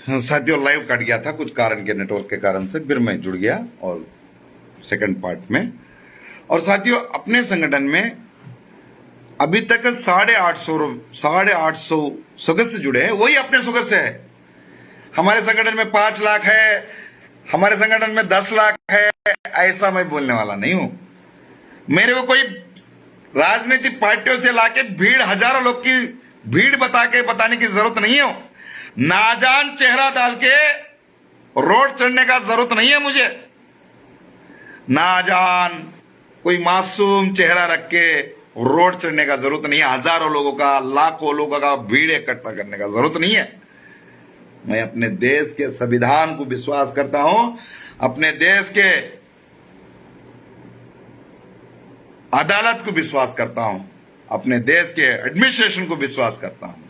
हाँ, साथियों live cut गया था कुछ कारण के, नेटवर्क के कारण से। फिर मैं जुड़ गया और सेकंड पार्ट में। और साथियों अपने संगठन में अभी तक 850 सदस्य जुड़े हैं, वही अपने सदस्य है। हमारे संगठन में 5 लाख है, हमारे संगठन में 10 लाख है, ऐसा मैं बोलने वाला नहीं हूं। मेरे को कोई राजनीतिक पार्टियों से लाके भीड़, हजारों लोग की भीड़ बताने की जरूरत नहीं है। नाजान चेहरा डाल के रोड चढ़ने का जरूरत नहीं है मुझे। नाजान कोई मासूम चेहरा रख के रोड चढ़ने का जरूरत नहीं है। हजारों लोगों का, लाखों लोगों का भीड़ इकट्ठा करने का जरूरत नहीं है। मैं अपने देश के संविधान को विश्वास करता हूं, अपने देश के अदालत को विश्वास करता हूं, अपने देश के एडमिनिस्ट्रेशन को विश्वास करता हूं।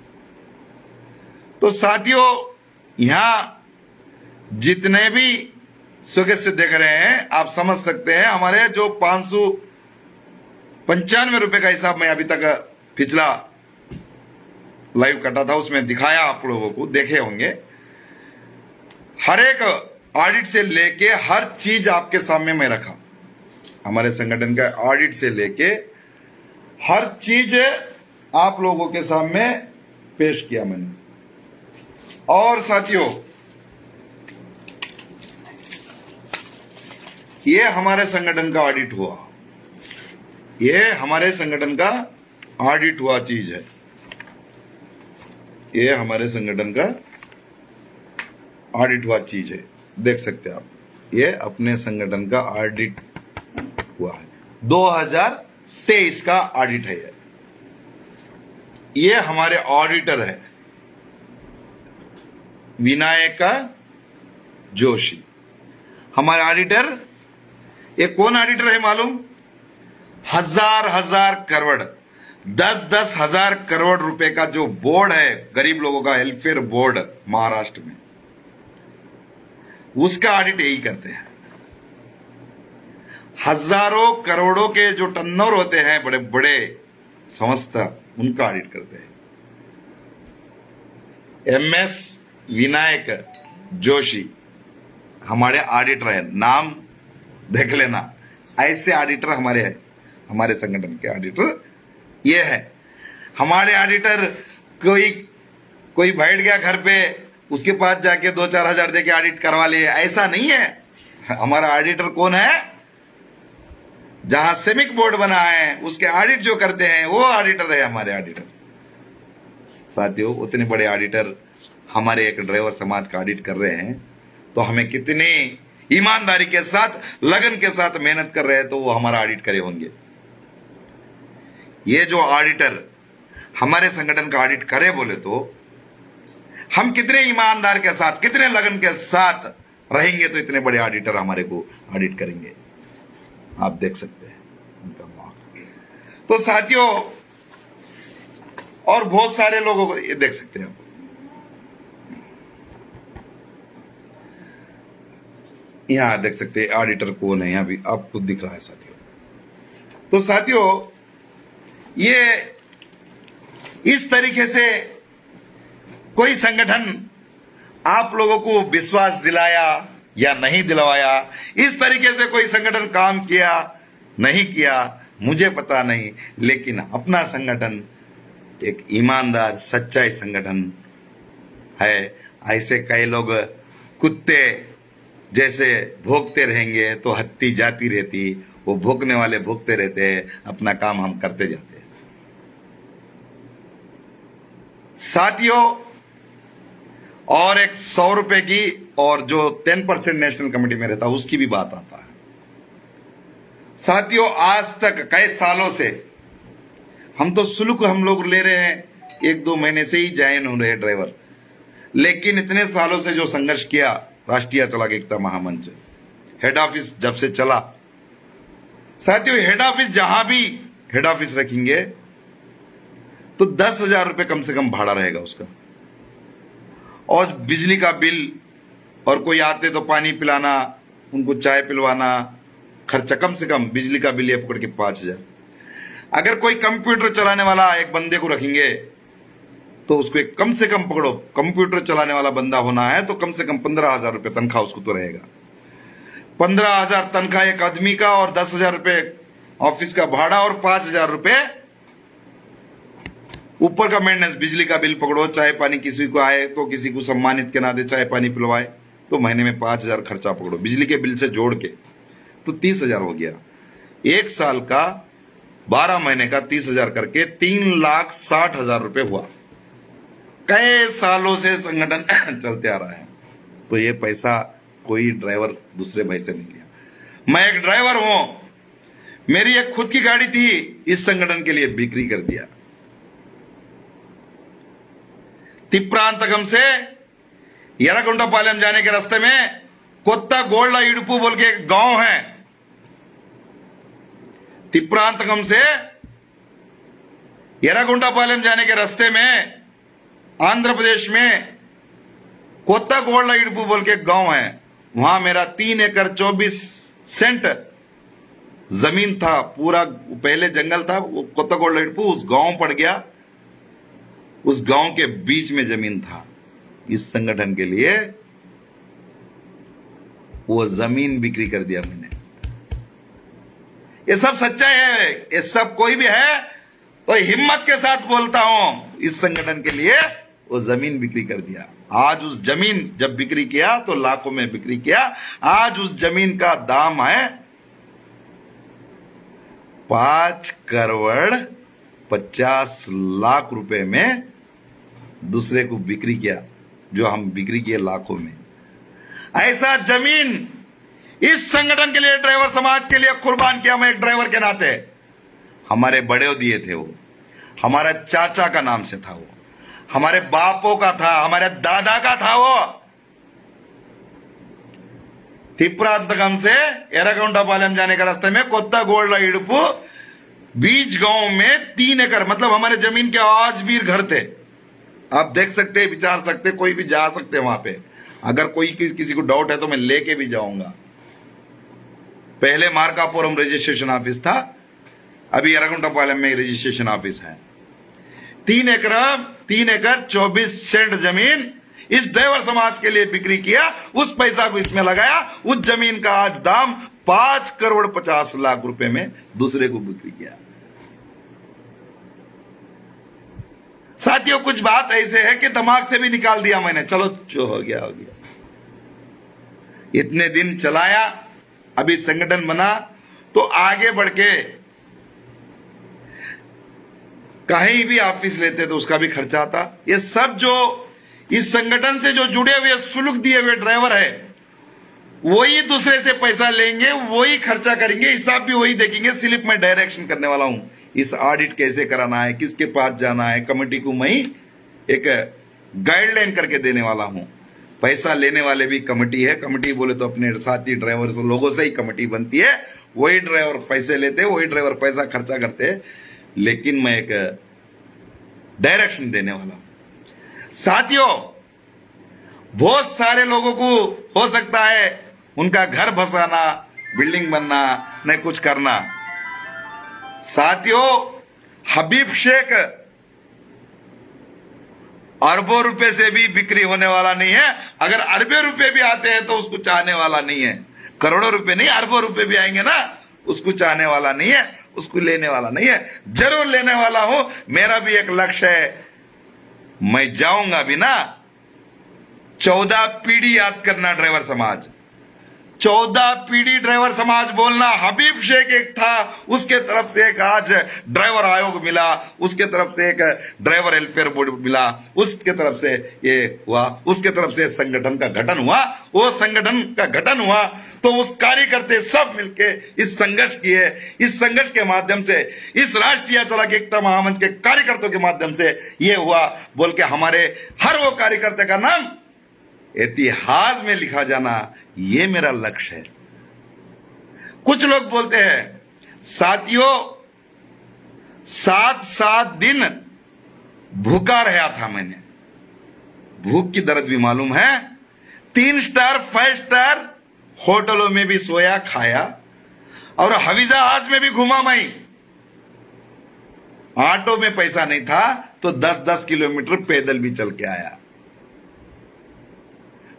तो साथियों यहां जितने भी सदस्य देख रहे हैं, आप समझ सकते हैं हमारे जो 595 रुपए का हिसाब मैं अभी तक पिछला लाइव कटा था उसमें दिखाया, आप लोगों को देखे होंगे। हर एक ऑडिट से लेके हर चीज आपके सामने मैं रखा। हमारे संगठन का ऑडिट से लेके हर चीज आप लोगों के सामने पेश किया मैंने। और साथियों ये हमारे संगठन का ऑडिट हुआ, ये हमारे संगठन का ऑडिट हुआ चीज है। ये हमारे संगठन का ऑडिट हुआ चीज है, देख सकते हैं आप। ये अपने संगठन का ऑडिट हुआ है, 2023 का ऑडिट है। ये हमारे ऑडिटर है विनायक जोशी, हमारे ऑडिटर। ये कौन ऑडिटर है मालूम? हजार करोड़, 10 हजार करोड़ रुपए का जो बोर्ड है, गरीब लोगों का वेलफेयर बोर्ड महाराष्ट्र में, उसका ऑडिट यही करते हैं। हजारों करोड़ों के जो टर्नओवर होते हैं बड़े बड़े संस्था, उनका ऑडिट करते हैं। MS विनायक जोशी हमारे ऑडिटर है, नाम देख लेना। ऐसे ऑडिटर हमारे हैं, हमारे संगठन के ऑडिटर ये है। हमारे ऑडिटर कोई बैठ गया घर पे, उसके पास जाके 2-4 हजार देके ऑडिट करवा लिए, ऐसा नहीं है। हमारा ऑडिटर कौन है? जहां सेमिक बोर्ड बना है उसके ऑडिट जो करते हैं वो ऑडिटर है हमारे ऑडिटर। साथियों उतने बड़े ऑडिटर हमारे एक ड्राइवर समाज का ऑडिट कर रहे हैं, तो हमें कितनी ईमानदारी के साथ, लगन के साथ मेहनत कर रहे हैं, तो वो हमारा ऑडिट करे होंगे। ये जो ऑडिटर हमारे संगठन का ऑडिट करे बोले तो हम कितने ईमानदार के साथ, कितने लगन के साथ रहेंगे, तो इतने बड़े ऑडिटर हमारे को ऑडिट करेंगे। आप देख सकते हैं उनका मौका। तो साथियों और बहुत सारे लोगों को ये देख सकते हैं आप। यहां देख सकते हैं ऑडिटर कौन है, यहां भी आपको दिख रहा है साथियों। तो साथियों ये इस तरीके से कोई संगठन आप लोगों को विश्वास दिलाया या नहीं दिलवाया, इस तरीके से कोई संगठन काम किया नहीं किया मुझे पता नहीं, लेकिन अपना संगठन एक ईमानदार सच्चाई संगठन है। ऐसे कई लोग कुत्ते जैसे भोंकते रहेंगे तो हत्ती जाती रहती, वो भोंकने वाले भोंकते रहते हैं, अपना काम हम करते जाते हैं। साथियों और एक 100 रुपए की और जो 10% नेशनल कमेटी में रहता उसकी भी बात आता है। साथियों आज तक कई सालों से हम तो शुल्क हम लोग ले रहे हैं, 1-2 महीने से ही ज्वाइन हो रहे ड्राइवर, लेकिन इतने सालों से जो संघर्ष किया, राष्ट्रीय चालक एकता महामंच हेड ऑफिस जब से चला, साथियों हेड ऑफिस जहां भी हेड ऑफिस रखेंगे तो 10,000 रुपए कम से कम भाड़ा रहेगा उसका। और बिजली का बिल, और कोई आते तो पानी पिलाना, उनको चाय पिलवाना, खर्चा कम से कम बिजली का बिल ये पकड़ के 5,000। अगर कोई कंप्यूटर चलाने वाला एक बंदे को रखेंगे तो उसको एक कम से कम पकड़ो, कंप्यूटर चलाने वाला बंदा होना है तो कम से कम 15,000 रुपये तनख्वाह उसको तो रहेगा। 15,000 तनख्वाह एक आदमी का, और 10,000 रुपये ऑफिस का भाड़ा, और 5,000 रुपये ऊपर का मेंटेनेंस, बिजली का बिल पकड़ो, चाय पानी किसी को आए तो किसी को सम्मानित के नाते चाय पानी पिलवाए तो महीने में 5,000 खर्चा पकड़ो, बिजली के बिल से जोड़ के तो 30,000 हो गया। एक साल का 12 महीने का 30,000 करके 3,60,000 रुपये हुआ। कई सालों से संगठन चलते आ रहा है, तो ये पैसा कोई ड्राइवर दूसरे भाई से नहीं लिया। मैं एक ड्राइवर हूं, मेरी एक खुद की गाड़ी थी, इस संगठन के लिए बिक्री कर दिया। तिप्रांतकम से यरगुंटापालెం जाने के रास्ते में कोत्ता गोल्डा इडुपू बोल के एक गांव है। तिप्रांतकम से यरगुंटापालెం जाने के रास्ते में आंध्र प्रदेश में कोत्ता गोल्डा इडुपू बोल के एक गांव है। वहां मेरा 3 एकड़ 24 सेंट जमीन था, पूरा पहले जंगल था, वो कोत्ता गोल्डा इडुपू उस गांव पड़ गया, उस गांव के बीच में जमीन था। इस संगठन के लिए वो जमीन बिक्री कर दिया मैंने। ये सब सच्चाई है, ये सब कोई भी है तो हिम्मत के साथ बोलता हूं, इस संगठन के लिए वो जमीन बिक्री कर दिया। आज उस जमीन जब बिक्री किया तो लाखों में बिक्री किया। आज उस जमीन का दाम है 5,50,00,000 रुपए में दूसरे को बिक्री किया, जो हम बिक्री किए लाखों में। ऐसा जमीन इस संगठन के लिए, ड्राइवर समाज के लिए कुर्बान किया मैं एक ड्राइवर के नाते। हमारे बड़े दिए थे वो, हमारे चाचा का नाम से था वो, हमारे बापों का था, हमारे दादा का था वो। तिप्रांतकम से यरगुंटापालెం जाने के रास्ते में कोत्ता गोल्डा इडुपू बीच गांव में 3 एकड़, मतलब हमारे जमीन के आज भी घर थे। आप देख सकते हैं, विचार सकते, कोई भी जा सकते हैं वहां पे। अगर कोई किसी को डाउट है तो मैं लेके भी जाऊंगा। पहले मार्कापुरम रजिस्ट्रेशन ऑफिस था, अभी यरगुंटापालెం में रजिस्ट्रेशन ऑफिस है। 3 एकड़ 24 सेंट जमीन इस ड्राइवर समाज के लिए बिक्री किया, उस पैसा को इसमें लगाया। उस जमीन का आज दाम 5,50,00,000 रुपए में दूसरे को बिक्री किया। साथियों, कुछ बात ऐसे है कि दिमाग से भी निकाल दिया मैंने, चलो जो हो गया हो गया। इतने दिन चलाया, अभी संगठन बना तो आगे बढ़ के कहीं भी ऑफिस लेते तो उसका भी खर्चा आता। ये सब जो इस संगठन से जो जुड़े हुए सुलूक दिए हुए ड्राइवर है, वही दूसरे से पैसा लेंगे, वही खर्चा करेंगे, हिसाब भी वही देखेंगे। स्लिप में डायरेक्शन करने वाला हूं, इस ऑडिट कैसे कराना है, किसके पास जाना है, कमेटी को मैं एक गाइडलाइन करके देने वाला हूं। पैसा लेने वाले भी कमेटी है, कमेटी बोले तो अपने साथी ड्राइवर लोगों से ही कमेटी बनती है। वही ड्राइवर पैसे लेते, वही ड्राइवर पैसा खर्चा करते, लेकिन मैं एक डायरेक्शन देने वाला हूं। साथियों, बहुत सारे लोगों को हो सकता है उनका घर बसाना, बिल्डिंग बनना, नहीं कुछ करना। साथियों, हबीब शेख अरबों रुपए से भी बिक्री होने वाला नहीं है। अगर अरबे रुपए भी आते हैं तो उसको चाहने वाला नहीं है। करोड़ों रुपए नहीं, अरबों रुपए भी आएंगे ना, उसको चाहने वाला नहीं है, उसको लेने वाला नहीं है। जरूर लेने वाला हूं, मेरा भी एक लक्ष्य है। मैं जाऊंगा भी ना, 14 पीढ़ी याद करना ड्राइवर समाज, 14 पीढ़ी ड्राइवर समाज बोलना। हबीब शेख एक था, उसके तरफ से एक आज ड्राइवर आयोग मिला, उसके तरफ से एक ड्राइवर वेलफेयर बोर्ड मिला, उसके तरफ से ये हुआ, उसके तरफ से संगठन का गठन हुआ। वो संगठन का गठन हुआ तो उस कार्यकर्ता सब मिलके इस संघर्ष किए। इस संघर्ष के माध्यम से, इस राष्ट्रीय चालक एकता महामंच के कार्यकर्ताओं के माध्यम से ये हुआ, बोल के हमारे हर वो कार्यकर्ता का नाम इतिहास में लिखा जाना, ये मेरा लक्ष्य है। कुछ लोग बोलते हैं, साथियों 7 दिन भूखा रहा था मैंने, भूख की दर्द भी मालूम है। 3 स्टार 5 स्टार होटलों में भी सोया खाया और हवाई जहाज में भी घुमा मैं। ऑटो में पैसा नहीं था तो 10-10 किलोमीटर पैदल भी चल के आया।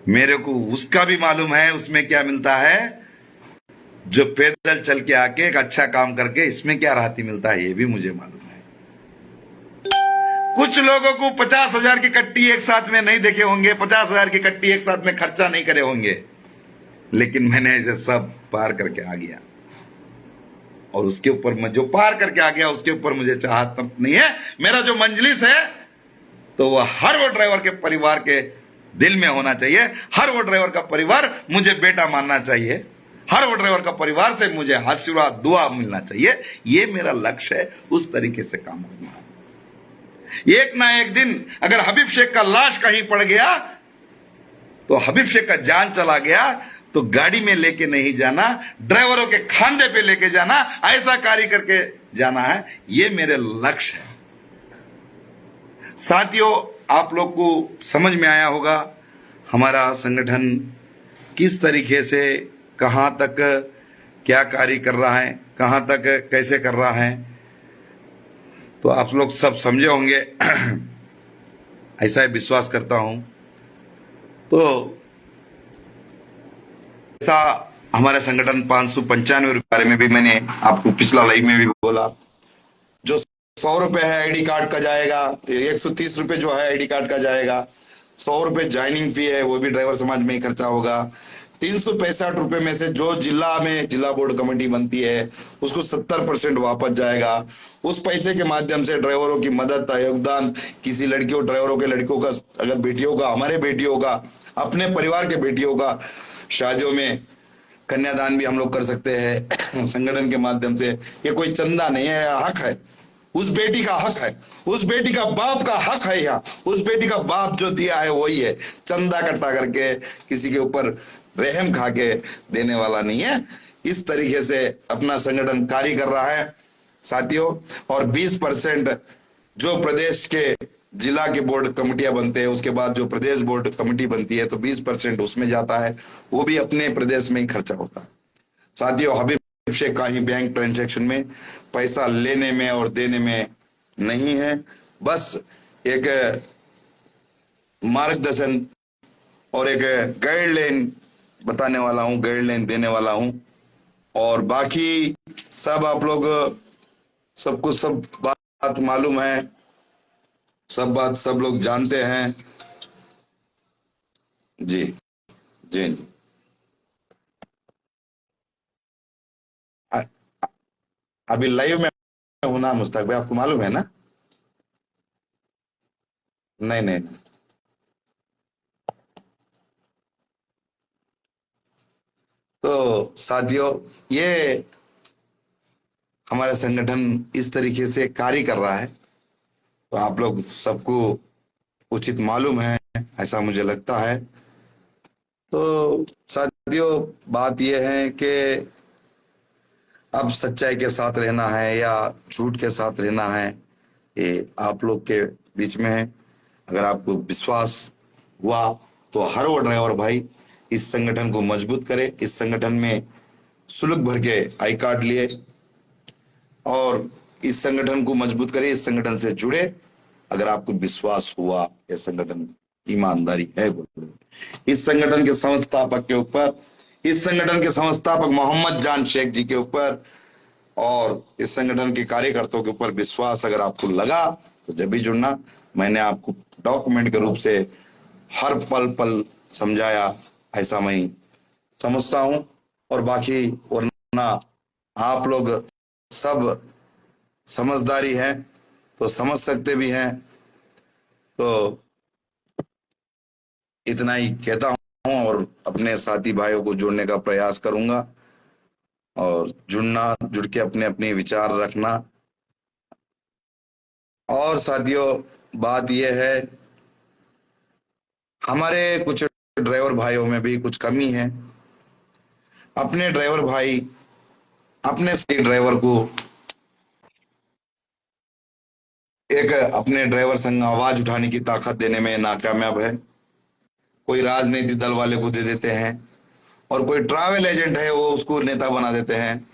मेरे को उसका भी मालूम है उसमें क्या मिलता है, जो पैदल चल के आके एक अच्छा काम करके इसमें क्या राहती मिलता है, ये भी मुझे मालूम है। कुछ लोगों को 50,000 की कट्टी एक साथ में नहीं देखे होंगे, 50,000 की कट्टी एक साथ में खर्चा नहीं करे होंगे, लेकिन मैंने इसे सब पार करके आ गया। और उसके ऊपर मैं जो पार करके आ गया उसके ऊपर मुझे चाहत नहीं है। मेरा जो मंजलिस है तो वह हर वो ड्राइवर के परिवार के दिल में होना चाहिए। हर वो ड्राइवर का परिवार मुझे बेटा मानना चाहिए। हर वो ड्राइवर का परिवार से मुझे आशीर्वाद दुआ मिलना चाहिए। ये मेरा लक्ष्य है, उस तरीके से काम करना। एक ना एक दिन अगर हबीब शेख का लाश कहीं पड़ गया तो हबीब शेख का जान चला गया तो गाड़ी में लेके नहीं जाना, ड्राइवरों के खांधे पे लेके जाना, ऐसा कार्य करके जाना है। ये मेरे लक्ष्य है। साथियों, आप लोग को समझ में आया होगा हमारा संगठन किस तरीके से कहां तक क्या कार्य कर रहा है, कहां तक कैसे कर रहा है, तो आप लोग सब समझे होंगे ऐसा ही विश्वास करता हूं। तो ऐसा हमारा संगठन 595 के बारे में भी मैंने आपको पिछला लाइव में भी बोला। जो 100 रुपए है आईडी कार्ड का जाएगा, 130 रुपए जो है आईडी कार्ड का जाएगा, 100 रुपए ज्वाइनिंग फी है वो भी ड्राइवर समाज में ही खर्चा होगा। 365 रुपए में से जो जिला में जिला बोर्ड कमेटी बनती है उसको 70% वापस जाएगा। उस पैसे के माध्यम से ड्राइवरों की मदद योगदान, किसी लड़कियों ड्राइवरों के लड़कियों का, अगर बेटियों का, हमारे बेटियों का, अपने परिवार के बेटियों का शादियों में कन्यादान भी हम लोग कर सकते हैं संगठन के माध्यम से। ये कोई चंदा नहीं है, हक है, उस बेटी का हक है, उस बेटी का बाप का हक है। यहाँ उस बेटी का बाप जो दिया है वही है, चंदा इकट्ठा करके किसी के ऊपर रहम खा के देने वाला नहीं है। इस तरीके से अपना संगठन कार्य कर रहा है साथियों। और 20% जो प्रदेश के जिला के बोर्ड कमेटियां बनते हैं, उसके बाद जो प्रदेश बोर्ड कमेटी बनती है तो 20% उसमें जाता है, वो भी अपने प्रदेश में ही खर्चा होता है साथियों। हबीब शेख का ही बैंक ट्रांजैक्शन में पैसा लेने में और देने में नहीं है, बस एक मार्गदर्शन और एक गाइडलाइन बताने वाला हूं, गाइडलाइन देने वाला हूं। और बाकी सब आप लोग सबको सब बात मालूम है, सब बात सब लोग जानते हैं। जी जी जी। अभी लाइव में हूं ना मुश्ताक भाई, आपको मालूम है ना? नहीं नहीं। तो साथियों, ये हमारा संगठन इस तरीके से कार्य कर रहा है, तो आप लोग सबको उचित मालूम है, ऐसा मुझे लगता है। तो साथियों, बात यह है कि अब सच्चाई के साथ रहना है या झूठ के साथ रहना है, ये आप लोग के बीच में है। अगर आपको विश्वास हुआ तो हर वो ड्राइवर भाई इस संगठन को मजबूत करे, इस संगठन में शुल्क भर के आई कार्ड लिए और इस संगठन को मजबूत करे, इस संगठन से जुड़े। अगर आपको विश्वास हुआ ये संगठन ईमानदारी है, इस संगठन के संस्थापक के ऊपर, इस संगठन के संस्थापक मोहम्मद जान शेख जी के ऊपर और इस संगठन के कार्यकर्ताओं के ऊपर विश्वास अगर आपको लगा तो जब भी जुड़ना। मैंने आपको डॉक्यूमेंट के रूप से हर पल पल समझाया, ऐसा मैं समझता हूं। और बाकी वरना आप लोग सब समझदारी है तो समझ सकते भी हैं। तो इतना ही कहता हूं और अपने साथी भाइयों को जोड़ने का प्रयास करूंगा और जुड़ के अपने अपने विचार रखना। और साथियों, बात यह है, हमारे कुछ ड्राइवर भाइयों में भी कुछ कमी है। अपने ड्राइवर भाई अपने से ड्राइवर को एक अपने ड्राइवर संग आवाज उठाने की ताकत देने में नाकामयाब है। कोई राजनीति दल वाले को दे देते हैं और कोई ट्रैवल एजेंट है वो उसको नेता बना देते हैं।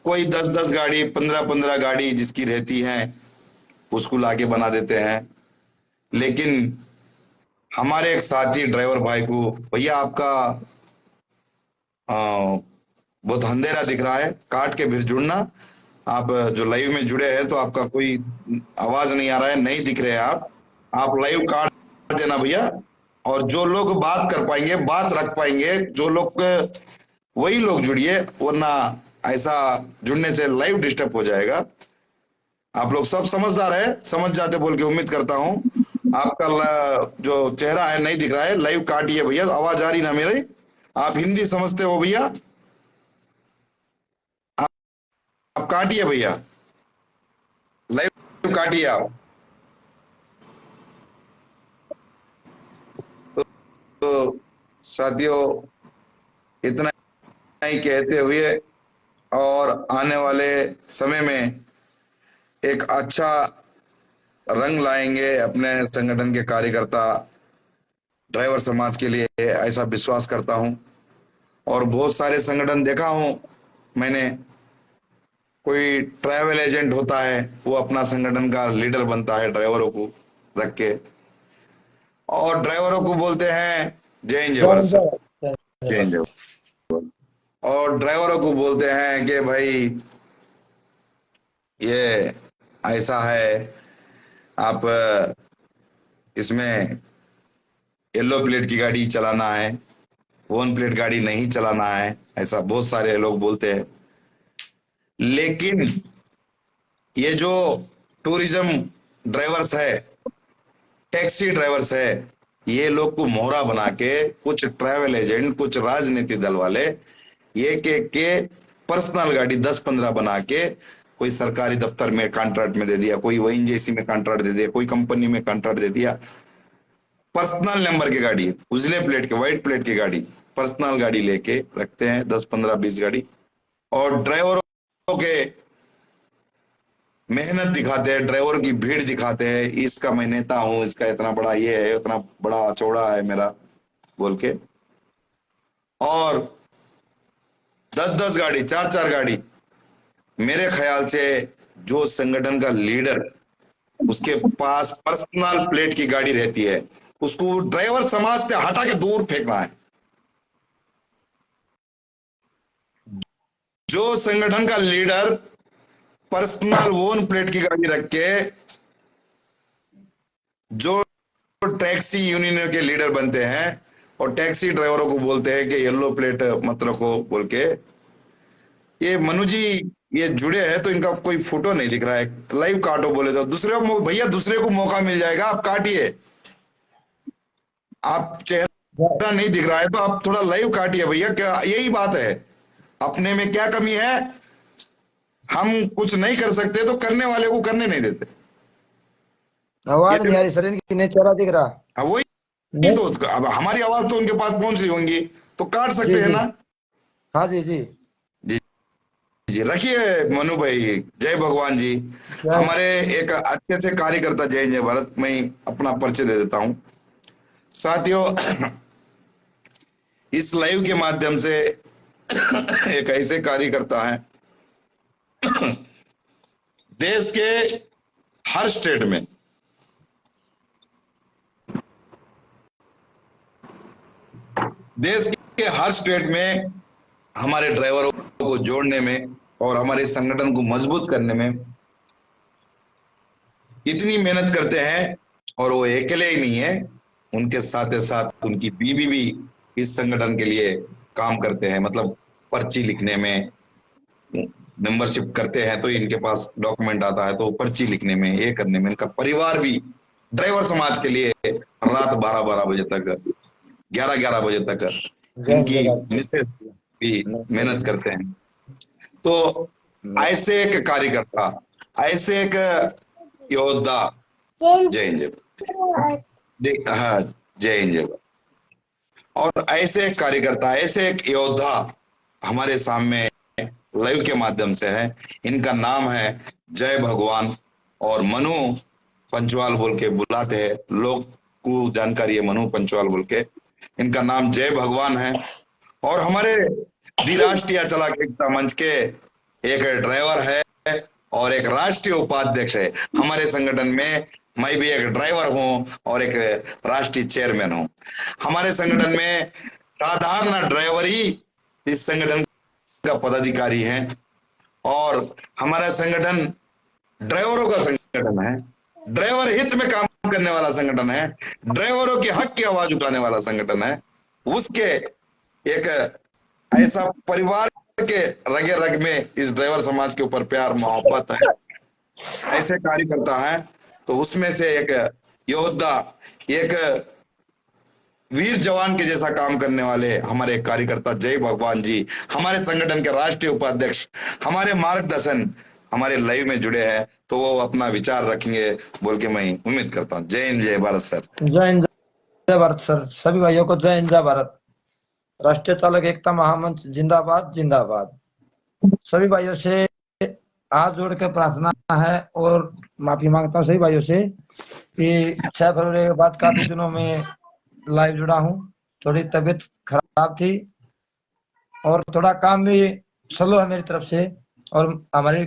कोई 10-10 गाड़ी, 15-15 गाड़ी जिसकी रहती है उसको लाके बना देते हैं। लेकिन हमारे एक साथी ड्राइवर भाई को, भैया आपका आ, बहुत अंधेरा दिख रहा है, काट के फिर जुड़ना। आप जो लाइव में जुड़े हैं तो आपका कोई आवाज नहीं आ रहा है, नहीं दिख रहे हैं आप लाइव काट देना भैया। और जो लोग बात कर पाएंगे, बात रख पाएंगे, जो लोग, वही लोग जुड़िए, वरना ऐसा जुड़ने से लाइव डिस्टर्ब हो जाएगा। आप लोग सब समझदार है, समझ जाते बोल के उम्मीद करता हूँ। आपका जो चेहरा है नहीं दिख रहा है, लाइव काटिए भैया, आवाज आ रही ना मेरी? आप हिंदी समझते हो भैया? आप काटिए भैया, लाइव काटिए आप। तो साथियों, इतना ही कहते हुए, और आने वाले समय में एक अच्छा रंग लाएंगे अपने संगठन के कार्यकर्ता ड्राइवर समाज के लिए, ऐसा विश्वास करता हूं। और बहुत सारे संगठन देखा हूं मैंने, कोई ट्रैवल एजेंट होता है, वो अपना संगठन का लीडर बनता है ड्राइवरों को रख के, और ड्राइवरों को बोलते हैं जय हिंद जय जय भारत हिंद, सर, जय जय जय हिंद भारत। जय भारत। और ड्राइवरों को बोलते हैं कि भाई ये ऐसा है, आप इसमें येलो प्लेट की गाड़ी चलाना है, वन प्लेट गाड़ी नहीं चलाना है, ऐसा बहुत सारे लोग बोलते हैं। लेकिन ये जो टूरिज्म ड्राइवर्स है, टैक्सी ड्राइवर्स है, ये लोग को मोहरा बना के कुछ ट्रैवल एजेंट, कुछ राजनीति दल वाले, ये के पर्सनल गाड़ी 10-15 बना के कोई सरकारी दफ्तर में कॉन्ट्रैक्ट में दे दिया, कोई ओएनजीसी में कॉन्ट्रैक्ट दे दिया, कोई कंपनी में कॉन्ट्रैक्ट दे दिया। पर्सनल नंबर की गाड़ी, उजले प्लेट के, व्हाइट प्लेट की गाड़ी, पर्सनल गाड़ी लेके रखते हैं, 10-15-20 गाड़ी। और ड्राइवरों के मेहनत दिखाते हैं, ड्राइवर की भीड़ दिखाते हैं, इसका मैं नेता हूं, इसका इतना बड़ा ये है, उतना बड़ा चौड़ा है मेरा, बोल के। और 10-10 गाड़ी, 4-4 गाड़ी, मेरे ख्याल से जो संगठन का लीडर, उसके पास पर्सनल प्लेट की गाड़ी रहती है, उसको ड्राइवर समाज से हटा के दूर फेंकना है। जो संगठन का लीडर पर्सनल ओन प्लेट की गाड़ी रख के, जो टैक्सी यूनियन के लीडर बनते हैं और टैक्सी ड्राइवरों को बोलते हैं कि येलो प्लेट मत रखो बोल के, ये मनु जी ये जुड़े हैं तो इनका कोई फोटो नहीं दिख रहा है, लाइव काटो बोले तो दूसरे को, भैया दूसरे को मौका मिल जाएगा, आप काटिए। आप जय चेहरा नहीं दिख रहा है तो आप थोड़ा लाइव काटिए भैया, क्या यही बात है, अपने में क्या कमी है? हम कुछ नहीं कर सकते तो करने वाले को करने नहीं देते। ये आवाज नहीं आ रही सर, इनकी नहीं चेहरा दिख रहा। अब वही नहीं। तो, अब हमारी आवाज तो उनके पास पहुंच रही होंगी, तो काट जी सकते हैं जी। ना? हाँ जी जी। जी जी, रखिए मनु भाई, जय भगवान जी। जय। हमारे एक अच्छे से कार्यकर्ता, जय जय भारत, मैं अपना परिचय दे देता हूं साथियों। इस लाइव के माध्यम से एक ऐसे कार्यकर्ता हैं, देश के हर स्टेट में, देश के हर स्टेट में हमारे ड्राइवरों को जोड़ने में और हमारे संगठन को मजबूत करने में इतनी मेहनत करते हैं। और वो अकेले ही नहीं है, उनके साथ साथ उनकी बीवी भी इस संगठन के लिए काम करते हैं, मतलब पर्ची लिखने में, मेंबरशिप करते हैं तो इनके पास डॉक्यूमेंट आता है, तो पर्ची लिखने में, ये करने में, इनका परिवार भी ड्राइवर समाज के लिए रात 12-12 बजे तक, 11-11 बजे तक जय हिंद, जय इनकी भारत। मिसेज भी मेहनत करते हैं। तो ऐसे एक कार्यकर्ता, ऐसे एक योद्धा, जय हिंद हाँ, जय हिंद जय भारत। और ऐसे एक कार्यकर्ता, ऐसे एक योद्धा हमारे सामने लाइव के माध्यम से है। इनका नाम है जय भगवान, और मनु पंचवाल बोल के बुलाते हैं लोग को, जानकारी है मनु पंचवाल बोल के, इनका नाम जय भगवान है। और हमारे दी राष्ट्रीय चला के एकता मंच के एक ड्राइवर है, और एक राष्ट्रीय उपाध्यक्ष है हमारे संगठन में। मैं भी एक ड्राइवर हूं और एक राष्ट्रीय चेयरमैन हूं। हमारे संगठन में साधारण ड्राइवर ही इस संगठन का पदाधिकारी है। और हमारा संगठन ड्राइवरों का संगठन है, ड्राइवर हित में काम करने वाला संगठन है, ड्राइवरों के हक की आवाज उठाने वाला संगठन है। उसके एक ऐसा परिवार के रगे रग में इस ड्राइवर समाज के ऊपर प्यार मोहब्बत है, ऐसे कार्यकर्ता है। तो उसमें से एक योद्धा, एक वीर जवान के जैसा काम करने वाले हमारे कार्यकर्ता जय भगवान जी, हमारे संगठन के राष्ट्रीय उपाध्यक्ष, हमारे मार्गदर्शन हमारे लाइव में जुड़े हैं। तो वो अपना विचार रखेंगे बोल के मैं उम्मीद करता हूँ। जय हिंद, जय भारत सर। जय हिंद जय भारत सर। सभी भाइयों को जय हिंद जय भारत। राष्ट्रीय चालक एकता महामंच जिंदाबाद जिंदाबाद। सभी भाइयों से हाथ जोड़ के प्रार्थना है और माफी मांगता हूँ सभी भाइयों से कि 6 फरवरी के बाद काफी दिनों में लाइव जुड़ा हूँ। थोड़ी तबीयत खराब थी और थोड़ा काम भी स्लो है मेरी तरफ से, और हमारी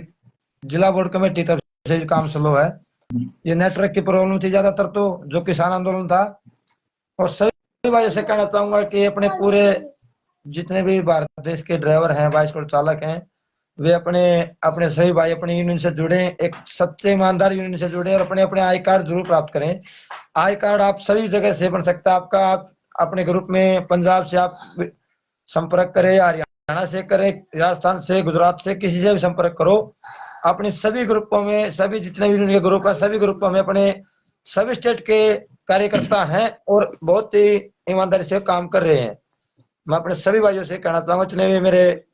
जिला बोर्ड कमेटी तरफ से भी काम स्लो है। ये नेटवर्क की प्रॉब्लम थी ज्यादातर, तो जो किसान आंदोलन था। और सभी भाइयों से कहना चाहूंगा कि अपने पूरे जितने भी भारत देश के ड्राइवर हैं, बाइसिकल चालक हैं, वे अपने अपने सभी भाई अपने यूनियन से जुड़े, एक सच्चे ईमानदार यूनियन से जुड़े और अपने अपने आई कार्ड जरूर प्राप्त करें। आई कार्ड आप सभी जगह से बन सकता है आपका। आप अपने ग्रुप में पंजाब से आप संपर्क करें, हरियाणा से करें, राजस्थान से, गुजरात से, किसी से भी संपर्क करो। अपने सभी ग्रुपों में, सभी जितने भी यूनियन के ग्रुप है, सभी ग्रुपों में अपने सभी स्टेट के कार्यकर्ता हैं और बहुत ही ईमानदारी से काम कर रहे हैं। मैं अपने सभी भाइयों से कहना चाहूंगा, जितने भी मेरे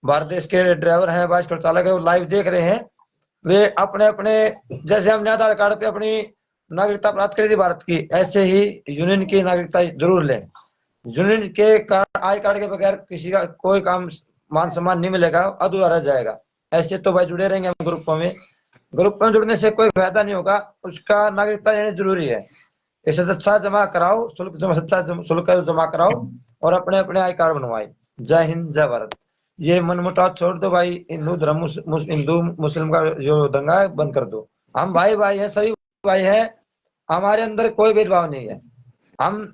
भारत देश के ड्राइवर हैं, बाइसिकल चालक है, वो लाइव देख रहे हैं, वे अपने अपने, जैसे हमने आधार कार्ड पे अपनी नागरिकता प्राप्त करी थी भारत की, ऐसे ही यूनियन की नागरिकता जरूर लें। यूनियन के कार्ड, आई कार्ड के बगैर किसी का कोई काम मान सम्मान नहीं मिलेगा, अधूरा रह जाएगा। ऐसे तो भाई जुड़े रहेंगे हम ग्रुपों में। ग्रुप में जुड़ने से कोई फायदा नहीं होगा, उसका नागरिकता लेनी जरूरी है। इसे सच्चा जमा कराओ, शुल्क जमा, सच्चा शुल्क जमा कराओ और अपने अपने आई कार्ड बनवाए। जय हिंद जय भारत। ये मनमुटाव छोड़ दो भाई, हिंदू धर्म हिंदू मुस्लिम का जो दंगा है बंद कर दो। हम भाई भाई हैं, सभी भाई हैं, हमारे अंदर कोई भेदभाव नहीं है। हम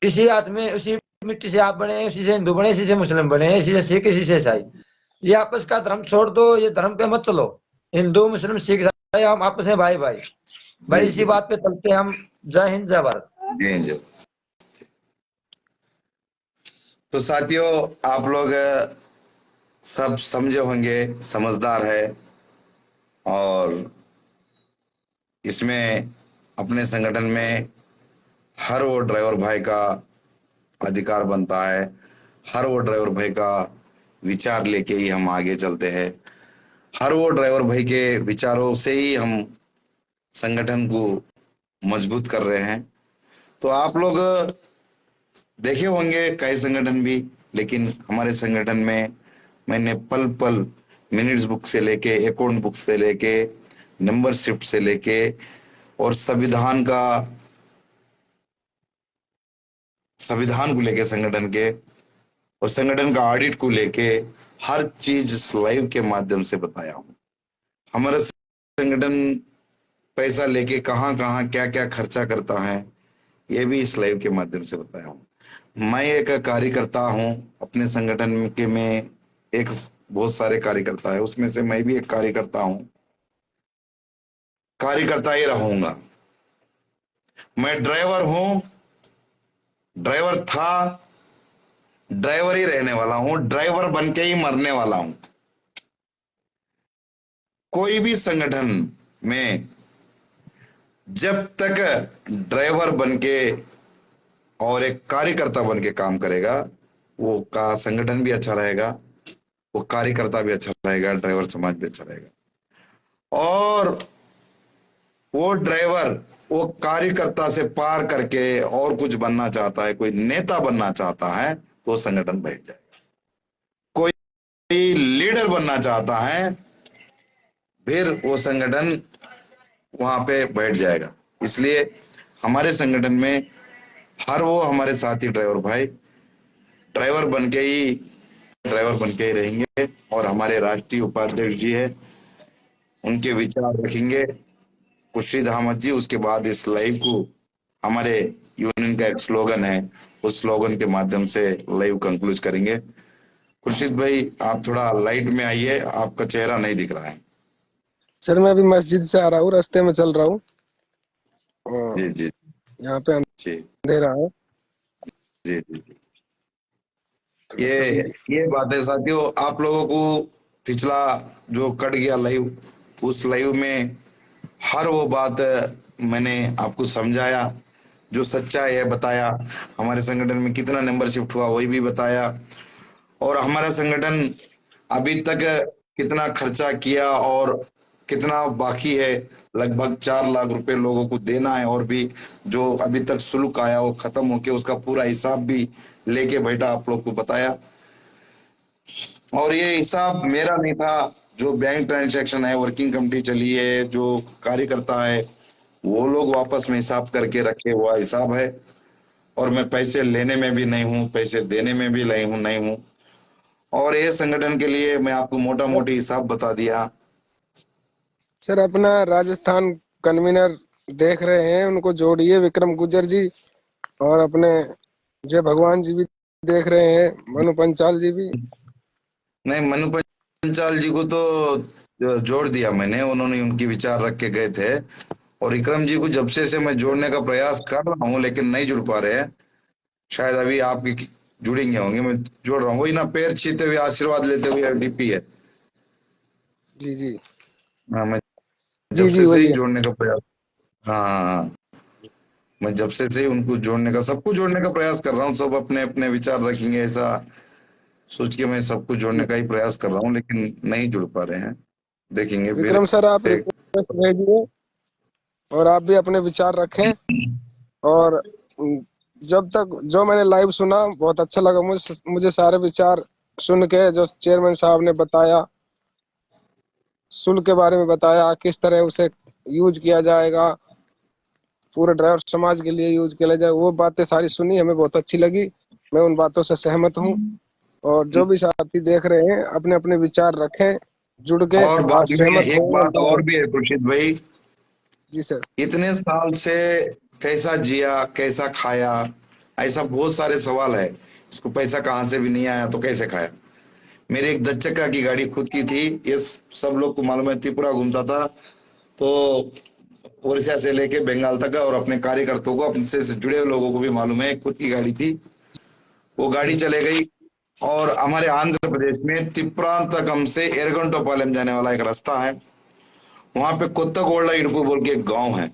इसी आदमी, उसी मिट्टी से आप बने, उसी से हिंदू बने, इसी से मुस्लिम बने, इसी से सिख, इसी से ईसाई। ये आपस का धर्म छोड़ दो, ये धर्म पे मत चलो। हिंदू मुस्लिम सिख ईसाई हम आपस में भाई भाई भाई, इसी बात पे चलते हैं हम। जय हिंद जय भारत। जय हिंद जय। तो साथियों, आप लोग सब समझे होंगे, समझदार है, और इसमें अपने संगठन में हर वो ड्राइवर भाई का अधिकार बनता है, हर वो ड्राइवर भाई का विचार लेके ही हम आगे चलते हैं। हर वो ड्राइवर भाई के विचारों से ही हम संगठन को मजबूत कर रहे हैं। तो आप लोग देखे होंगे कई संगठन भी, लेकिन हमारे संगठन में मैंने पल पल मिनट्स बुक से लेके, अकाउंट बुक से लेके, नंबर शिफ्ट से लेके, और संविधान को लेके संगठन के, और संगठन का ऑडिट को लेके हर चीज लाइव के माध्यम से बताया हूँ। हमारा संगठन पैसा लेके कहाँ कहाँ क्या क्या खर्चा करता है, ये भी इस लाइव के माध्यम से बताया हूँ। मैं एक कार्यकर्ता हूँ अपने संगठन के में, एक बहुत सारे कार्यकर्ता है, उसमें से मैं भी एक कार्यकर्ता हूँ, कार्यकर्ता ही रहूंगा। मैं ड्राइवर हूँ, ड्राइवर था, ड्राइवर ही रहने वाला हूँ, ड्राइवर बन के ही मरने वाला हूँ। कोई भी संगठन में जब तक ड्राइवर बन के और एक कार्यकर्ता बन के काम करेगा, वो का संगठन भी अच्छा रहेगा, वो कार्यकर्ता भी अच्छा रहेगा, ड्राइवर समाज भी अच्छा रहेगा। और वो ड्राइवर वो कार्यकर्ता से पार करके और कुछ बनना चाहता है, कोई नेता बनना चाहता है, तो संगठन बैठ जाएगा। कोई लीडर बनना चाहता है, फिर वो संगठन वहां पे बैठ जाएगा। इसलिए हमारे संगठन में हर वो हमारे साथी ड्राइवर भाई ड्राइवर बन के ही रहेंगे। और हमारे राष्ट्रीय उपाध्यक्ष जी है, उनके विचार रखेंगे खुर्शीद अहमद जी। उसके बाद इस लाइव को हमारे यूनियन का एक स्लोगन है, उस स्लोगन के माध्यम से लाइव कंक्लूज करेंगे। खुर्शीद भाई आप थोड़ा लाइट में आइए, आपका चेहरा नहीं दिख रहा है। सर मैं अभी मस्जिद से आ रहा हूँ, रास्ते में चल रहा हूँ जी और जी यहाँ पे जी अंधेरा है जी जी। तो ये सभी। ये बात है साथियों, आप लोगों को पिछला जो कट गया लाइव, उस लाइव में हर वो बात मैंने आपको समझाया, जो सच्चाई है बताया, हमारे संगठन में कितना मेंबरशिप हुआ वही भी बताया, और हमारा संगठन अभी तक कितना खर्चा किया और कितना बाकी है। लगभग 4 लाख रुपए लोगों को देना है, और भी जो अभी तक शुल्क आया वो खत्म होके उसका पूरा हिसाब भी लेके बैठा, आप लोग को बताया। और ये हिसाब मेरा नहीं था, जो बैंक ट्रांजैक्शन है, वर्किंग कमेटी चली है, जो कार्यकर्ता है वो लोग वापस में हिसाब करके रखे हुआ हिसाब है। और मैं पैसे लेने में भी नहीं हूँ, पैसे देने में भी नहीं हूँ। और ये संगठन के लिए मैं आपको मोटा मोटी हिसाब बता दिया। सर अपना राजस्थान कन्वीनर देख रहे हैं, उनको जोड़िए, विक्रम गुजर जी, और अपने जय भगवान जी भी देख रहे हैं, मनु पंचाल जी भी। नहीं, मनु पंचाल जी को तो जोड़ दिया मैंने, उन्होंने उनकी विचार रख के गए थे। और विक्रम जी जी को जी जब से मैं जोड़ने का प्रयास कर रहा हूँ लेकिन नहीं जुड़ पा रहे हैं। शायद अभी आपकी जुड़ेंगे होंगे, मैं जोड़ रहा हूँ। वही ना, पैर छीते हुए आशीर्वाद लेते हुए डीपी है। जी जी हाँ, मैं जब जी जी से ही वही है। जोड़ने का प्रयास, हाँ हाँ हाँ, मैं जब से ही उनको जोड़ने का, सबको जोड़ने का प्रयास कर रहा हूँ। सब अपने अपने विचार रखेंगे ऐसा सोच के मैं सबको जोड़ने का ही प्रयास कर रहा हूँ, लेकिन नहीं जुड़ पा रहे हैं। देखेंगे फिर विक्रम सर आप एक। रिक्वेस्ट भेजिए और आप भी अपने विचार रखें। और जब तक जो मैंने लाइव सुना बहुत अच्छा लगा, मुझे सारे विचार सुन के जो चेयरमैन साहब ने बताया, शुल्क के बारे में बताया, किस तरह उसे यूज किया जाएगा, पूरे ड्राइवर समाज के लिए यूज किया जाए, वो बातें सारी सुनी, हमें बहुत अच्छी लगी। मैं उन बातों से सहमत हूँ। और जो भी साथी देख रहे हैं अपने अपने विचार रखें, जुड़ के और आप बाद में सहमत हो एक या बात ना और हो। भी है खुर्शीद भाई, जी सर। इतने साल से कैसा जिया, कैसा खाया, ऐसा बहुत सारे सवाल है। इसको पैसा कहाँ से भी नहीं आया तो कैसे खाया। मेरी एक 10 चक्का की गाड़ी खुद की थी, ये सब लोग को मालूम है, त्रिपुरा घूमता था। तो उड़ीसा से लेके बंगाल तक, और अपने कार्यकर्ताओं को, अपने से जुड़े हुए लोगों को भी मालूम है, खुद की गाड़ी थी। वो गाड़ी चले गई, और हमारे आंध्र प्रदेश में तिप्रांतकम से एरगंटोपालెం जाने वाला एक रास्ता है, वहां पे कोत्तागोल्डा इडुपू बोल के एक गांव है।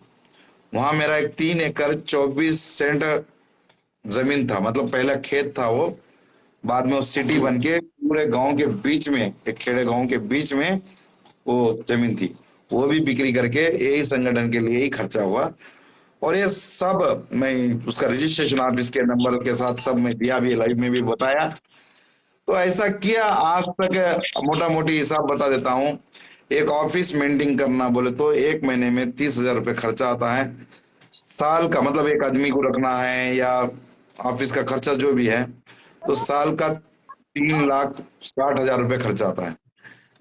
वहां मेरा एक 3 एकड़ 24 सेंट जमीन था, मतलब पहला खेत था वो। बाद में वो सिटी जी बन के पूरे गांव के बीच में, एक खेड़े गांव के बीच में वो जमीन थी। वो भी बिक्री करके यही संगठन के लिए ही खर्चा हुआ। और ये सब मैं उसका रजिस्ट्रेशन ऑफिस के नंबर के साथ सब मैं दिया भी, लाइव में भी बताया। तो ऐसा किया आज तक। मोटा मोटी हिसाब बता देता हूँ। एक ऑफिस मेंटेन करना बोले तो एक महीने में 30,000 रुपये खर्चा आता है। साल का मतलब एक आदमी को रखना है या ऑफिस का खर्चा जो भी है, तो साल का 3,60,000 रुपये खर्चा आता है।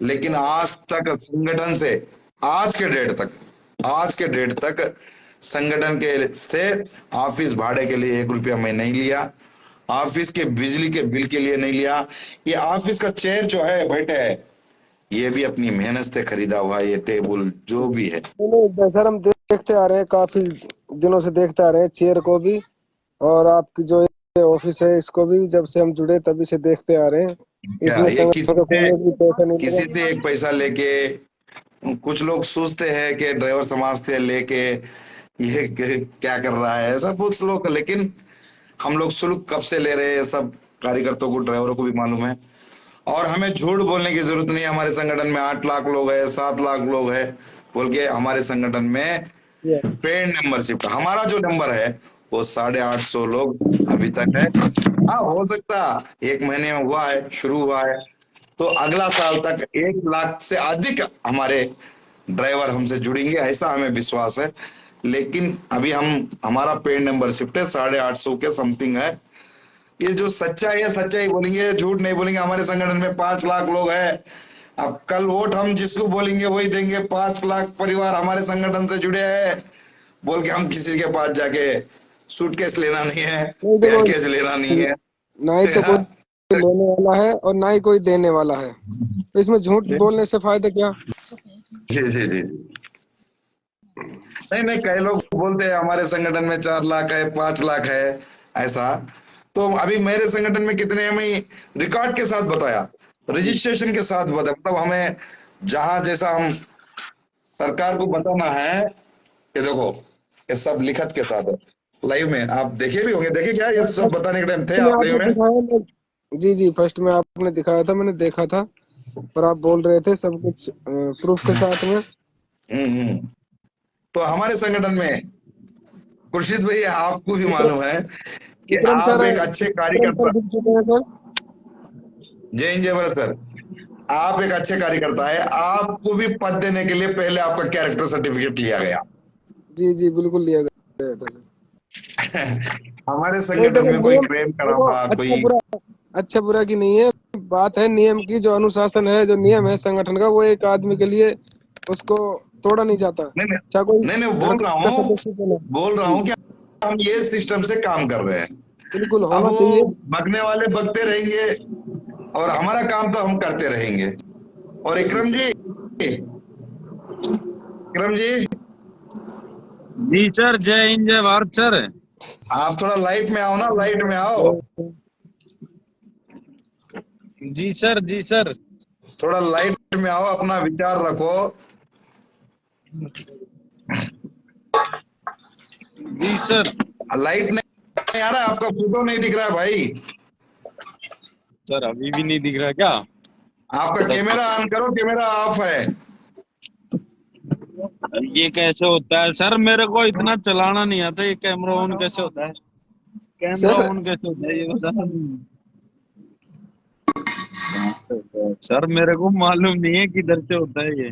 लेकिन आज तक संगठन से, आज के डेट तक आज के डेट तक संगठन के से ऑफिस भाड़े के लिए 1 रुपया मैं नहीं लिया, ऑफिस के बिजली के बिल के लिए नहीं लिया। ये ऑफिस का चेयर जो है बैठे है, ये भी अपनी मेहनत से खरीदा हुआ है, ये टेबल जो भी है। नहीं, सर हम देखते आ रहे हैं, काफी दिनों से देखते आ रहे हैं चेयर को भी, और आपकी जो ये ऑफिस है इसको भी, जब से हम जुड़े तभी से देखते आ रहे हैं। क्या इसमें ये संगठन का कोई एक भी पैसा नहीं किसी लगा। से एक पैसा लेके, कुछ लोग सोचते हैं कि ड्राइवर समाज से लेके ये क्या कर रहा है, ऐसा कुछ लोग, लेकिन हम लोग शुल्क कब से ले रहे हैं सब कार्यकर्ताओं को, ड्राइवरों को भी मालूम है। और हमें झूठ बोलने की जरूरत नहीं है। हमारे संगठन में 8 लाख लोग है, 7 लाख लोग है बोल के हमारे संगठन में ये पेड मेंबरशिप, हमारा जो नंबर है वो 850 लोग अभी तक है। हाँ, हो सकता एक महीने में हुआ है, शुरू हुआ है, तो अगला साल तक 1 लाख से अधिक हमारे ड्राइवर हमसे जुड़ेंगे, ऐसा हमें विश्वास है। लेकिन अभी हम, हमारा पेड मेंबरशिप है 850 के समथिंग है। ये जो सच्चाई है सच्चाई बोलेंगे, झूठ नहीं बोलेंगे। हमारे संगठन में 5 लाख लोग हैं, अब कल वोट हम जिसको बोलेंगे वही देंगे। 5 लाख परिवार हमारे संगठन से जुड़े हैं, बोल के हम किसी के पास जाके सूटकेस लेना नहीं है, नहीं पेयर देखो, केस लेना नहीं है। ना ही तो कोई लेने वाला है और ना ही कोई देने वाला है, तो इसमें झूठ बोलने से फायदा क्या। जी जी जी जी। नहीं नहीं, कई लोग बोलते हैं हमारे संगठन में 4 लाख है, 5 लाख है, ऐसा। तो अभी मेरे संगठन में कितने हैं, मैं रिकॉर्ड के साथ बताया, रजिस्ट्रेशन के साथ बताया। मतलब हमें जहां जैसा हम सरकार को बताना है कि देखो ये सब लिखत के साथ है। लाइव में आप देखे भी होंगे, देखे क्या, ये सब बताने के टाइम थे में आप लाइव आपने में? दिखाया जी जी, फर्स्ट में आपने दिखाया था, मैंने देखा था, पर आप बोल रहे थे सब कुछ प्रूफ के साथ में। हम्म। तो हमारे संगठन में खुर्शीद भाई, आपको भी विक्रम मालूम है कि विक्रम आप सर, एक अच्छे विक्रम कार्यकर्ता। सर दिख चुके हैं सर। जय हिंद जय भारत सर। आप एक अच्छे कार्यकर्ता है, आपको भी पद देने के लिए पहले आपका कैरेक्टर सर्टिफिकेट लिया गया। जी जी, बिल्कुल लिया गया था सर। हमारे नहीं संगठन देखो, में कोई नियम क्लेम करा देखो, था अच्छा कोई? बुरा, अच्छा बुरा की नहीं है बात, है नियम की। जो अनुशासन है, जो नियम है संगठन का, वो एक आदमी के लिए उसको तोड़ा नहीं जाता, नहीं नहीं चाहे कोई नहीं नहीं, घर बोल रहा का हूँ, सदस्य क्यों ना बोल रहा हो। हूँ कि हम ये सिस्टम से काम कर रहे हैं। बिल्कुल अब होना वो चाहिए। बगने वाले बगते रहेंगे और हमारा काम तो हम करते रहेंगे। और विक्रम जी, जी सर, जय हिंद जय भारत सर। आप थोड़ा लाइट में आओ ना, लाइट में आओ। जी सर, जी सर। थोड़ा लाइट में आओ, अपना विचार रखो। जी सर। लाइट नहीं आ रहा, आपका फोटो नहीं दिख रहा है भाई। सर अभी भी नहीं दिख रहा क्या? आपका कैमरा ऑन करो, कैमरा ऑफ है। ये कैसे होता है सर? मेरे को इतना चलाना नहीं आता। ये कैमरा ऑन कैसे होता है? कैमरा सर ऑन कैसे होता है ये बता। सर मेरे को मालूम नहीं है किधर से होता है ये,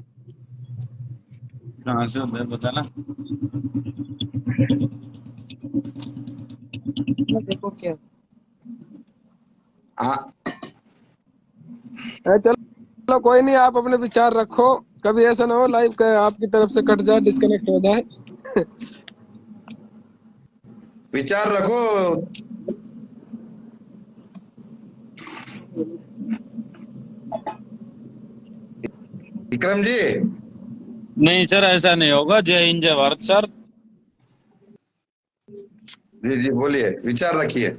कहाँ से होता है पता ना। देखो क्या हाँ, चलो कोई नहीं, आप अपने विचार रखो। कभी ऐसा ना हो लाइव का आपकी तरफ से कट जाए, डिस्कनेक्ट हो जाए। विचार रखो। विक्रम जी, नहीं सर, ऐसा नहीं होगा। जय हिंद जय भारत सर। जी जी बोलिए, विचार रखिए।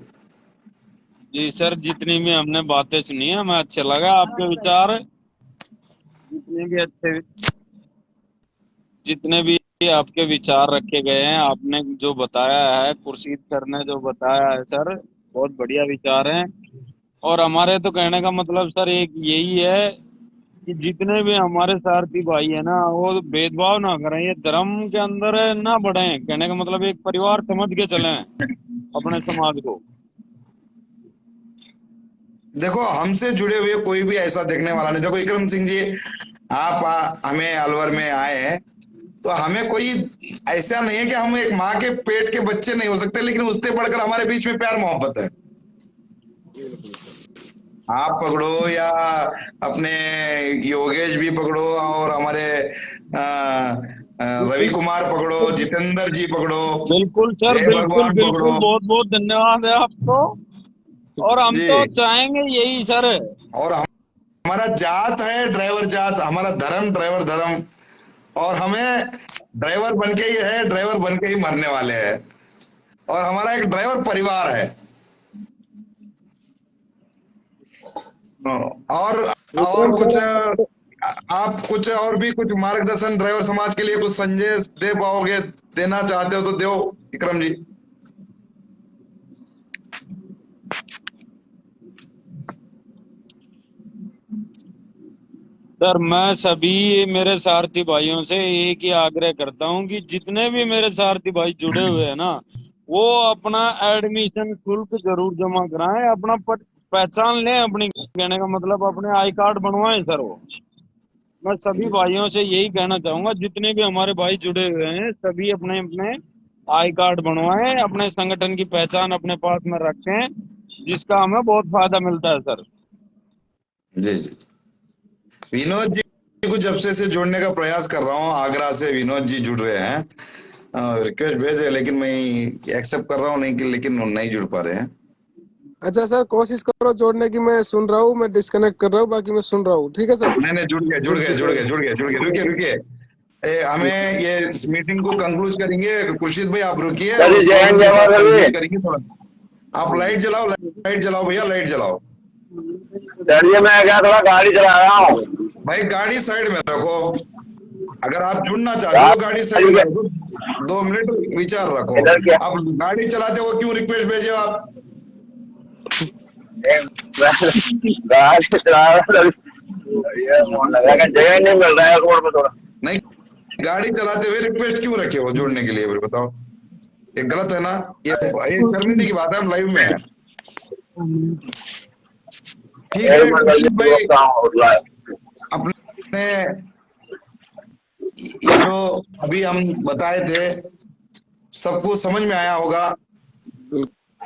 जी सर, जितनी भी हमने बातें सुनी है हमें अच्छे लगा आपके विचार। जितने भी अच्छे, जितने भी आपके विचार रखे गए हैं, आपने जो बताया है, खुर्शीद सर ने जो बताया है सर, बहुत बढ़िया विचार हैं। और हमारे तो कहने का मतलब सर एक यही है कि जितने भी हमारे सारथी भाई है ना, वो भेदभाव ना करें, ये धर्म के अंदर ना बढ़े। कहने का मतलब एक परिवार समझ के चलें अपने समाज को। देखो, हमसे जुड़े हुए कोई भी ऐसा देखने वाला नहीं। देखो विक्रम सिंह जी, आप हमें अलवर में आए हैं, तो हमें कोई ऐसा नहीं है कि हम एक माँ के पेट के बच्चे नहीं हो सकते, लेकिन उससे बढ़कर हमारे बीच में प्यार मोहब्बत है। आप पकड़ो या अपने योगेश भी पकड़ो, और हमारे रवि कुमार पकड़ो, जितेंद्र जी पकड़ो, बिल्कुल सर, जय बिल्कुल भगवान पकड़ो। बिल्कुल, बहुत बहुत धन्यवाद है आपको। और हम जी, तो चाहेंगे यही सर। और हमारा जात है ड्राइवर जात, हमारा धर्म ड्राइवर धर्म। और हमें ड्राइवर बन के ही है, ड्राइवर बन के ही मरने वाले हैं। और हमारा एक ड्राइवर परिवार है। और विक्रम कुछ सर, आप कुछ और भी कुछ मार्गदर्शन ड्राइवर समाज के लिए कुछ संदेश दे पाओगे, देना चाहते हो तो दो विक्रम जी। सर मैं सभी मेरे सारथी भाइयों से एक ही आग्रह करता हूं कि जितने भी मेरे सारथी भाई जुड़े हुए हैं ना, वो अपना एडमिशन शुल्क जरूर जमा कराएं, अपना पहचान लें अपनी। कहने का मतलब अपने आई कार्ड बनवाएं सर वो। मैं सभी भाइयों से यही कहना चाहूंगा, जितने भी हमारे भाई जुड़े हुए हैं सभी अपने अपने आई कार्ड बनवाएं, अपने संगठन की पहचान अपने पास में रखें, जिसका हमें बहुत फायदा मिलता है सर। जी जी। विनोद जी को जब से जोड़ने का प्रयास कर रहा हूँ, आगरा से विनोद जी जुड़ रहे हैं, रिक्वेस्ट भेज रहे, लेकिन मैं एक्सेप्ट कर रहा हूँ, नहीं कि लेकिन वो नहीं जुड़ पा रहे हैं। अच्छा सर, कोशिश करो जोड़ने की। मैं सुन रहा हूँ, मैं डिस्कनेक्ट कर रहा हूँ, बाकी मैं सुन रहा हूँ। ठीक है सर। नहीं नहीं, जुड़ गए जुड़ गए जुड़ गए जुड़ गए जुड़ गए, रुकिए रुकिए, हमें ये इस मीटिंग को कंक्लूड करेंगे। खुर्शीद भाई आप रुकिए सर और जी, जय स्लोगन हिंद, के जय साथ भारत कंक्लूड जी। करेंगे थोड़ा। आप लाइट जलाओ भैया, लाइट जलाओ। सर जी, मैं क्या थोड़ा गाड़ी चला रहा हूँ। भाई गाड़ी साइड में रखो, अगर आप जुड़ना चाहते हो गाड़ी साइड गाड़ी में के रखो, 2 मिनट विचार रखो। इधर क्या आप गाड़ी चलाते हो क्यों रिक्वेस्ट भेजे आप? गाड़ी चला रहा हूँ, ये फोन लगा कि जगह नहीं मिल रहा है रोड पे थोड़ा। नहीं, गाड़ी चलाते हुए रिक्वेस्ट क्यों रखे हो जोड़ने के लिए, फिर बताओ, ये गलत है ना? ये शर्मिंदगी की बात है, हम लाइव में है। ठीक एक है मिनट खुर्शीद जल्दी भाई, रोकता हूँ उठला है। अपने ये जो अभी हम बताए थे सबको समझ में आया होगा कि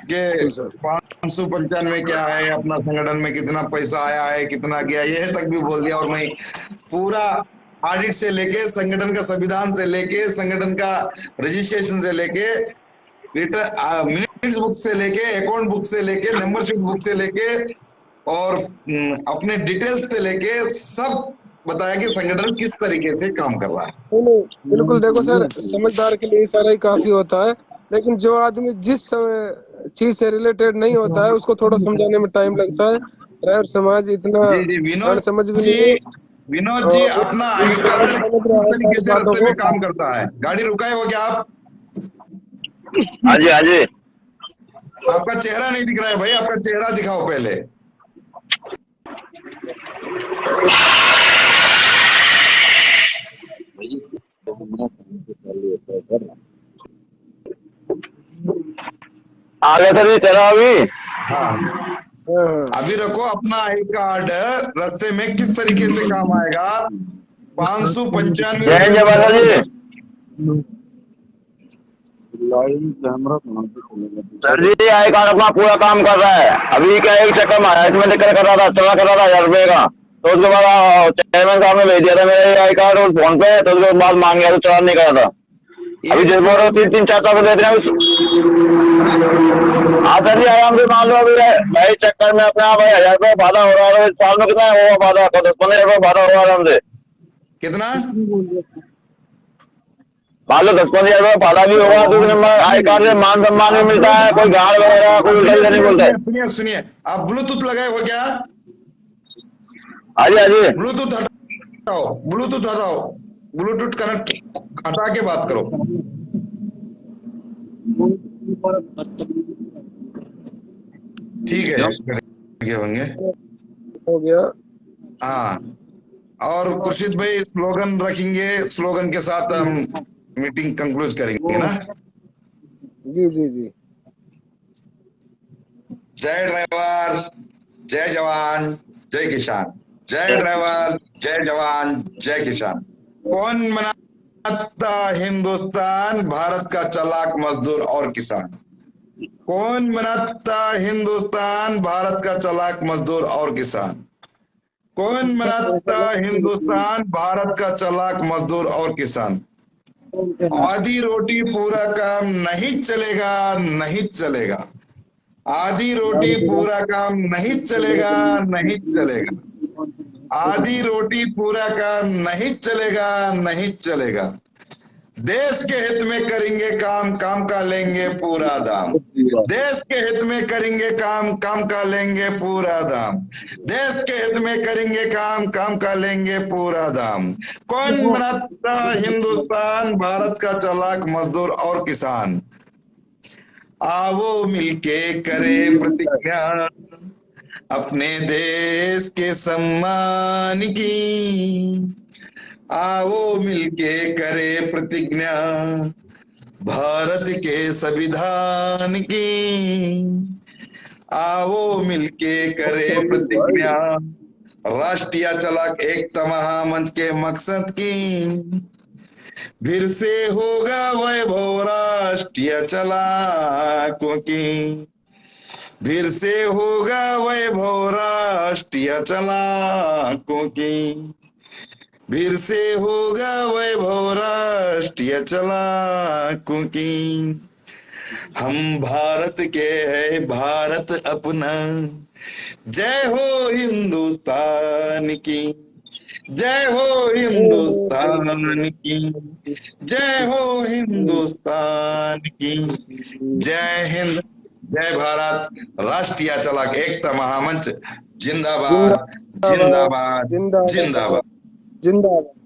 बिल्कुल सर। 595 क्या है, अपना संगठन में कितना पैसा आया है, कितना गया, यह तक भी बोल दिया। और मैं पूरा ऑडिट से लेके, संगठन का संविधान से लेके, संगठन का रजिस्ट्रेशन से लेके, रिटर्न मिनट्स बुक से लेके, अकाउंट बुक से लेके, मेंबरशिप बुक से लेके, और अपने डिटेल्स से लेके सब बताया कि संगठन किस तरीके से काम कर रहा है। नहीं नहीं, बिल्कुल। देखो सर, समझदार के लिए सारा ही काफी होता है, लेकिन जो आदमी जिस चीज से रिलेटेड नहीं होता है उसको थोड़ा समझाने में टाइम लगता है। रैर समाज इतना जी जी, अनसमझ भी जी, नहीं है, विनोद जी, और अपना आई कार्ड समझ किस रहा है तरीके सारी से बातों रास्ते को। में काम करता है? गाड़ी रुकाए हो क्या आप? हाँ जी, हाँ जी। आपका चेहरा नहीं दिख रहा है भाई, आपका चेहरा दिखाओ पहले। आ गया सर जी, चला अभी। हाँ, हाँ, अभी रखो अपना आई कार्ड, रास्ते में किस तरीके से काम आएगा। 595 जय हिंद, रुपए जय में भारत जी। सर जी, आई कार्ड अपना पूरा काम कर रहा है। अभी क्या एक चक्कर में आया, इसमें दिक्कत कर रहा था, चला कर रहा था 1000 रुपए का। तो उसके बाद चेयरमैन साहब ने भेज दिया था मेरा आई कार्ड और फोन पे, तो उसके बाद मांग गया, तो चला नहीं कर रहा था। अभी एक जब बोल रहे सेकंड में, 3-4 देते हैं। हाँ सर जी, आराम से मान लो। अभी भाई चक्कर में अपने आप 1000 रुपये फायदा हो रहा है। साल में कितना है वो फायदा? 10-15 रुपये फायदा हो रहा है आराम से। कितना? मान लो 10-15 रुपये फायदा भी होगा। दूसरे नंबर आई कार्ड से मान सम्मान भी आप मिलता है, कोई गाड़ वगैरह कोई उल्टा सुनिए सीधा नहीं सुनिए बोलता है। सुनिए सुनिए सुनिए, आप ब्लूटूथ लगाए हो क्या? हाँ जी, हाँ जी। ब्लूटूथ हटाओ, ब्लूटूथ हटाओ, ब्लूटूथ कनेक्ट हटा के बात करो। ठीक है, करके होंगे। हो गया। हाँ, और खुर्शीद भाई स्लोगन रखेंगे, स्लोगन के साथ हम मीटिंग कंक्लूड करेंगे ना। जी जी जी। जय ड्राइवर, जय जवान, जय किसान। जय ड्राइवर, जय जवान, जय किसान। कौन बनाता हिंदुस्तान? भारत का चालाक मजदूर और किसान। कौन बनाता हिंदुस्तान? भारत का चालाक मजदूर और किसान। कौन बनाता हिंदुस्तान? भारत का चालाक मजदूर और किसान। आधी रोटी पूरा काम नहीं चलेगा, नहीं चलेगा। आधी रोटी पूरा काम नहीं चलेगा, नहीं चलेगा। आधी रोटी पूरा काम नहीं चलेगा, नहीं चलेगा। देश के हित में करेंगे काम, काम का लेंगे पूरा दाम। देश के हित में करेंगे काम, काम का लेंगे पूरा दाम। देश के हित में करेंगे काम, काम का लेंगे पूरा दाम। कौन बनाता हिंदुस्तान? भारत का चालाक मजदूर और किसान। आओ मिलके करे प्रतिज्ञा, अपने देश के सम्मान की। आओ मिलके करे प्रतिज्ञा, भारत के संविधान की। आओ मिलके करे प्रतिज्ञा, राष्ट्रीय चालक एकता महामंच के मकसद की। फिर से होगा वैभव राष्ट्रीय चालकों की। फिर से होगा वैभव राष्ट्रीय चालकों की, फिर से होगा वैभव राष्ट्रीय चालकों की। हम भारत के हैं, भारत अपना, जय हो हिंदुस्तान की, जय हो हिंदुस्तान की, जय हो हिंदुस्तान की। जय हिंद, जय भारत। राष्ट्रीय चालक एकता महामंच जिंदाबाद, जिंदाबाद जिंदाबाद, जिंदाबाद जिंदाबाद। जिंदाबाद।